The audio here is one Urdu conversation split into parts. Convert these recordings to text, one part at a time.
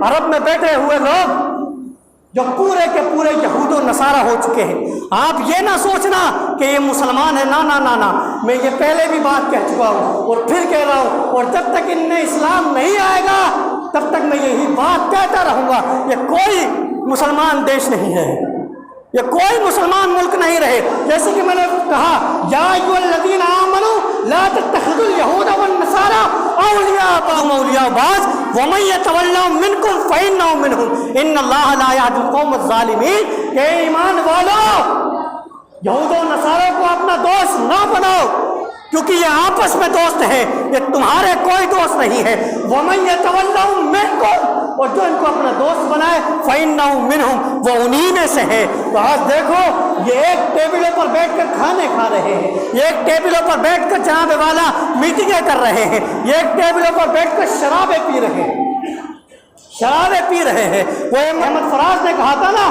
عرب میں بیٹھے ہوئے لوگ جو پورے کے پورے یہود و نصارہ ہو چکے ہیں، آپ یہ نہ سوچنا کہ یہ مسلمان ہے، نا، میں یہ پہلے بھی بات کہہ چکا ہوں اور پھر کہہ رہا ہوں، اور جب تک ان میں اسلام نہیں آئے گا تب تک میں یہی بات کہتا رہوں گا، یہ کوئی مسلمان دیش نہیں ہے، یہ کوئی مسلمان ملک نہیں رہے۔ جیسے کہ میں نے کہا، یا ایھا الذین آمنوا لا تتخذوا اليہود والنصارى اولیاء بعضهم اولیاء بعض ومن یتولہم منکم فانہ منہم ان اللہ لا یہدی القوم الظالمین۔ کہ ایمان والو، یہود و نصارہ کو اپنا دوست نہ بناؤ، کیونکہ یہ آپس میں دوست ہیں، یہ تمہارے کوئی دوست نہیں ہے۔ وَمَن يَتَوَلَّهُم مِّنكُمْ، اور جو ان کو اپنا دوست بنائے فَإِنَّهُ مِنْهُمْ، وہ انہی میں سے ہے۔ تو آج دیکھو، یہ ایک ٹیبلوں پر بیٹھ کر کھانے کھا رہے ہیں، یہ ایک ٹیبلوں پر بیٹھ کر جناب والا میٹنگیں کر رہے ہیں، یہ ایک ٹیبلوں پر بیٹھ کر شرابیں پی رہے ہیں۔ وہ محمد فراز نے کہا تھا نا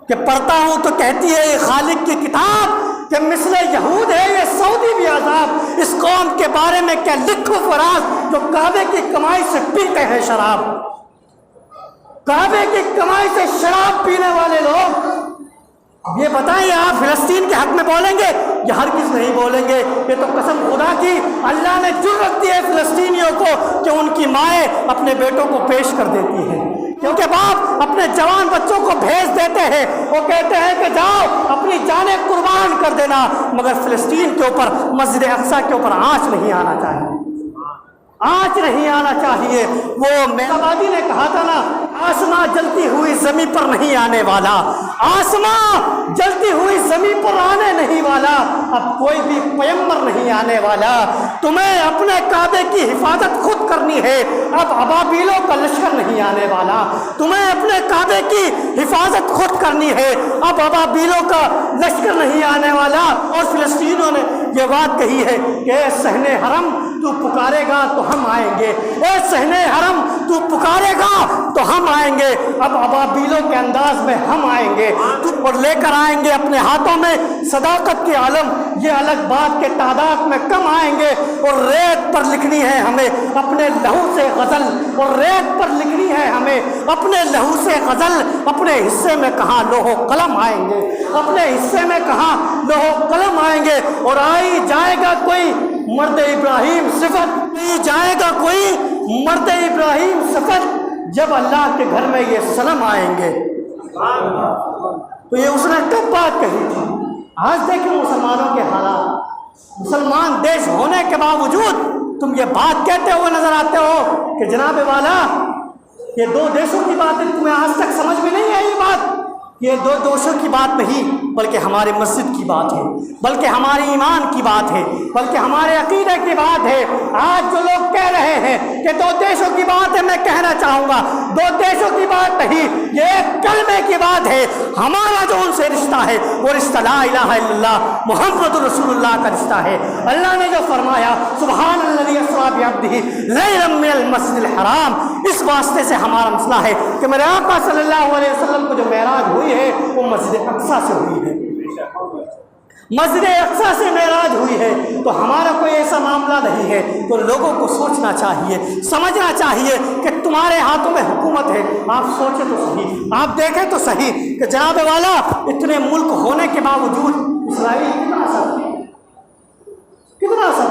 کہ پڑھتا ہوں تو کہتی ہے یہ خالق کی کتاب کہ مثل یہود ہے یہ سعودی بھی عذاب، اس قوم کے بارے میں کیا لکھو فراز جو کعبے کی کمائی سے پیتے ہیں شراب، کعبے کی کمائی سے شراب پینے والے لوگ۔ یہ بتائیں، آپ فلسطین کے حق میں بولیں گے؟ یہ ہرگز نہیں بولیں گے۔ یہ تو قسم خدا کی اللہ نے جرأت دی ہے فلسطینیوں کو کہ ان کی مائیں اپنے بیٹوں کو پیش کر دیتی ہیں، کیونکہ باپ اپنے جوان بچوں کو بھیج دیتے ہیں، وہ کہتے ہیں کہ جاؤ اپنی جانیں قربان کر دینا، مگر فلسطین کے اوپر، مسجد اقصیٰ کے اوپر آنچ نہیں آنا چاہیے، آنچ نہیں آنا چاہیے۔ وہ میرآبادی نے کہا تھا نا، آسماں جلتی ہوئی زمین پر نہیں آنے والا، آسماں جلتی ہوئی زمین پر آنے نہیں والا، اب کوئی بھی پیغمبر نہیں آنے والا، تمہیں اپنے کعبے کی حفاظت خود کرنی ہے، اب ابابیلوں کا لشکر نہیں آنے والا، تمہیں اپنے کعبے کی حفاظت خود کرنی ہے، اب ابابیلوں کا لشکر نہیں آنے والا۔ اور فلسطینیوں نے یہ بات کہی ہے کہ اے صحن حرم تو پکارے گا تو ہم آئیں گے، اے صحن حرم تو پکارے گا تو ہم آئیں گے، اب ابابیلوں کے انداز میں ہم آئیں گے اور لے کر آئیں گے اپنے ہاتھوں میں صداقت کے علم، یہ الگ بات کے تعداد میں کم آئیں گے، اور ریت پر لکھنی ہے ہمیں اپنے لہو سے غزل، اور ریت پر لکھنی ہے ہمیں اپنے لہو سے غزل، اپنے حصے میں کہاں لوح و قلم آئیں گے، اپنے حصے میں کہاں لوح و قلم آئیں گے، اور آئی جائے گا کوئی مرد ابراہیم صفت، نہیں جائے گا کوئی مرد ابراہیم صفت، جب اللہ کے گھر میں یہ صنم آئیں گے۔ تو یہ اس نے کب بات کہی تھی؟ آج دیکھیں مسلمانوں کے حالات، مسلمان دیش ہونے کے باوجود تم یہ بات کہتے ہوئے نظر آتے ہو کہ جناب والا یہ دو دیشوں کی بات ہے، تمہیں آج تک سمجھ میں نہیں آئی یہ بات؟ یہ دو دیشوں کی بات نہیں، بلکہ ہماری مسجد کی بات ہے، بلکہ ہماری ایمان کی بات ہے، بلکہ ہمارے عقیدے کی بات ہے۔ آج جو لوگ کہہ رہے ہیں کہ دو دیشوں کی بات ہے، میں کہنا چاہوں گا دو دیشوں کی بات نہیں، یہ ایک کلمے کی بات ہے۔ ہمارا جو ان سے رشتہ ہے وہ رشتہ لا الہ الا اللہ محمد رسول اللہ کا رشتہ ہے۔ اللہ نے جو فرمایا سبحان الذی اسریٰ بعبدہ لیلا من المسجد الحرام، اس واسطے سے ہمارا مسئلہ ہے کہ میرے آقا صلی اللہ علیہ وسلم کو جو معراج ہوئی ہے وہ مسجد اقصیٰ سے ہوئی ہے، مسجد اقصیٰ سے معراج ہوئی ہے۔ تو ہمارا کوئی ایسا معاملہ نہیں ہے، تو لوگوں کو سوچنا چاہیے، سمجھنا چاہیے کہ تمہارے ہاتھوں میں حکومت ہے۔ آپ سوچیں تو صحیح، آپ دیکھیں تو صحیح کہ جناب والا اتنے ملک ہونے کے باوجود اسرائیل کتنا سب،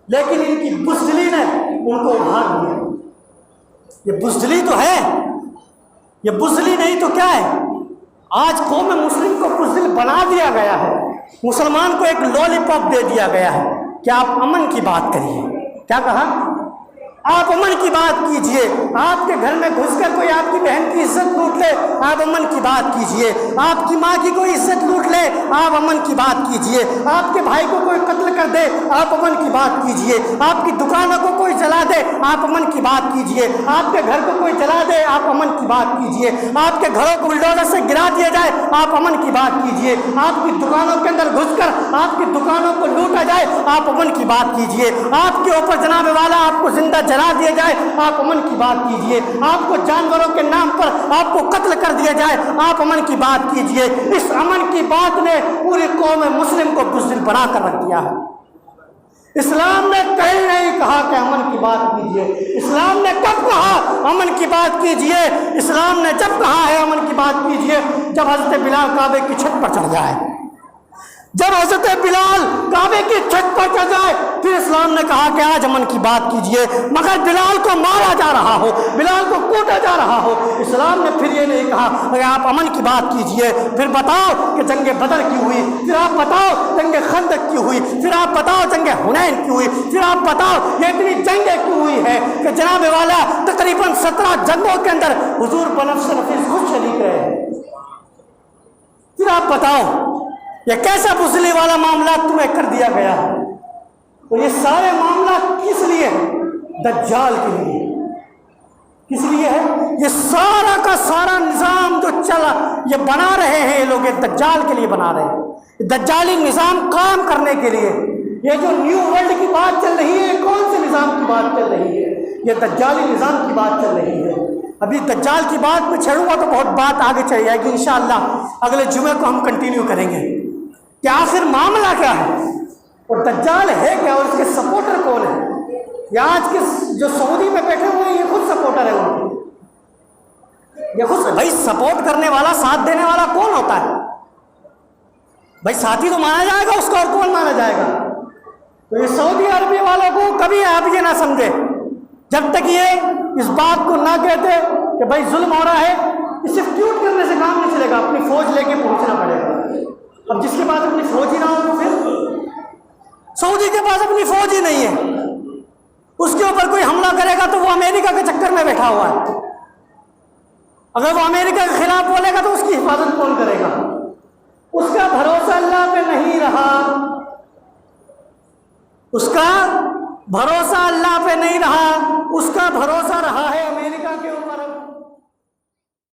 لیکن ان کی بزدلی نے ان کو ابھار دیا۔ یہ بزدلی تو ہے، یہ بزدلی نہیں تو کیا ہے؟ آج قوم مسلم کو بزدل بنا دیا گیا ہے، مسلمان کو ایک لولی پاپ دے دیا گیا ہے کہ آپ امن کی بات کریے۔ کیا کہا؟ آپ امن کی بات کیجئے، آپ کے گھر میں گھس کر کوئی آپ کی بہن کی عزت لوٹ لے، آپ امن کی بات کیجئے، آپ کی ماں کی کوئی عزت لوٹ لے، آپ امن کی بات کیجئے، آپ کے بھائی کو کوئی قتل کر دے، آپ امن کی بات کیجئے، آپ کی دکانوں کو کوئی جلا دے، آپ امن کی بات کیجئے، آپ کے گھر کو کوئی جلا دے، آپ امن کی بات کیجئے، آپ کے گھروں کو بلڈوزر سے گرا دیا جائے، آپ امن کی بات کیجئے، آپ کی دکانوں کے اندر گھس کر آپ کی دکانوں کو لوٹا جائے، آپ امن کی بات کیجئے، آپ کے اوپر جناب والا آپ کو زندہ جلا دیا جائے، آپ امن کی بات کیجئے، آپ کو جانوروں کے نام پر آپ کو قتل کر دیا جائے، آپ امن کی بات کیجئے۔ اس امن کی بات نے پوری قوم مسلم کو بزدل بنا کر رکھ دیا ہے۔ اسلام نے کہیں نہیں کہا کہ امن کی بات کیجئے، اسلام نے کب کہا امن کی بات کیجئے۔ اسلام نے جب کہا ہے امن کی بات کیجئے جب حضرت بلال کعبے کی چھت پر چڑھ جائے، جب حضرت بلال کعبے کی چھت پر چڑھ جائے پھر اسلام نے کہا کہ آج امن کی بات کیجئے۔ مگر بلال کو مارا جا رہا ہو، بلال کو کوٹا جا رہا ہو، اسلام نے پھر یہ نہیں کہا کہ آپ امن کی بات کیجئے۔ پھر بتاؤ کہ جنگ بدر کیوں ہوئی، پھر آپ بتاؤ جنگ خندق کیوں ہوئی، پھر آپ بتاؤ جنگ حنین کیوں ہوئی، پھر آپ بتاؤ یہ اتنی جنگیں کیوں ہوئی ہے کہ جناب والا تقریباً 17 جنگوں کے اندر حضور بنفس نفیس خود شریک رہے۔ پھر آپ بتاؤ یہ کیسا بزدلی والا معاملات تمہیں کر دیا گیا، اور یہ سارے معاملات کس لیے ہیں؟ دجال کے لیے۔ کس لیے ہے؟ یہ سارا کا سارا نظام جو چلا یہ بنا رہے ہیں یہ لوگ، یہ دجال کے لیے بنا رہے ہیں، دجالی نظام قائم کرنے کے لیے۔ یہ جو نیو ورلڈ کی بات چل رہی ہے یہ کون سے نظام کی بات چل رہی ہے؟ یہ دجالی نظام کی بات چل رہی ہے۔ ابھی دجال کی بات میں چھڑوں گا تو بہت بات آگے چل جائے گی، انشاءاللہ اگلے جمعے کو ہم کنٹینیو کریں گے کہ آخر معاملہ کیا ہے اور دجال ہے کیا اور اس کے سپورٹر کون ہے۔ یہ آج کے جو سعودی میں بیٹھے ہوئے ہیں یہ خود سپورٹر ہے ان کے، یہ خود بھائی سپورٹ کرنے والا، ساتھ دینے والا کون ہوتا ہے؟ بھائی ساتھی تو مانا جائے گا اس کو، اور کون مانا جائے گا؟ تو یہ سعودی عربی والوں کو کبھی آپ یہ نہ سمجھے جب تک یہ اس بات کو نہ کہتے کہ بھائی ظلم ہو رہا ہے، اسے ٹیوٹ کرنے سے کام نہیں چلے گا، اپنی فوج لے کے پہنچنا پڑے گا۔ اب جس کے پاس اپنی فوج ہی نہ ہو تو پھر سعودی کے پاس اپنی فوج ہی نہیں ہے، اس کے اوپر کوئی حملہ کرے گا تو وہ امریکہ کے چکر میں بیٹھا ہوا ہے۔ اگر وہ امریکہ کے خلاف بولے گا تو اس کی حفاظت کون کرے گا؟ اس کا بھروسہ اللہ پہ نہیں رہا، اس کا بھروسہ اللہ پہ نہیں رہا، اس کا بھروسہ رہا ہے امریکہ کے اوپر۔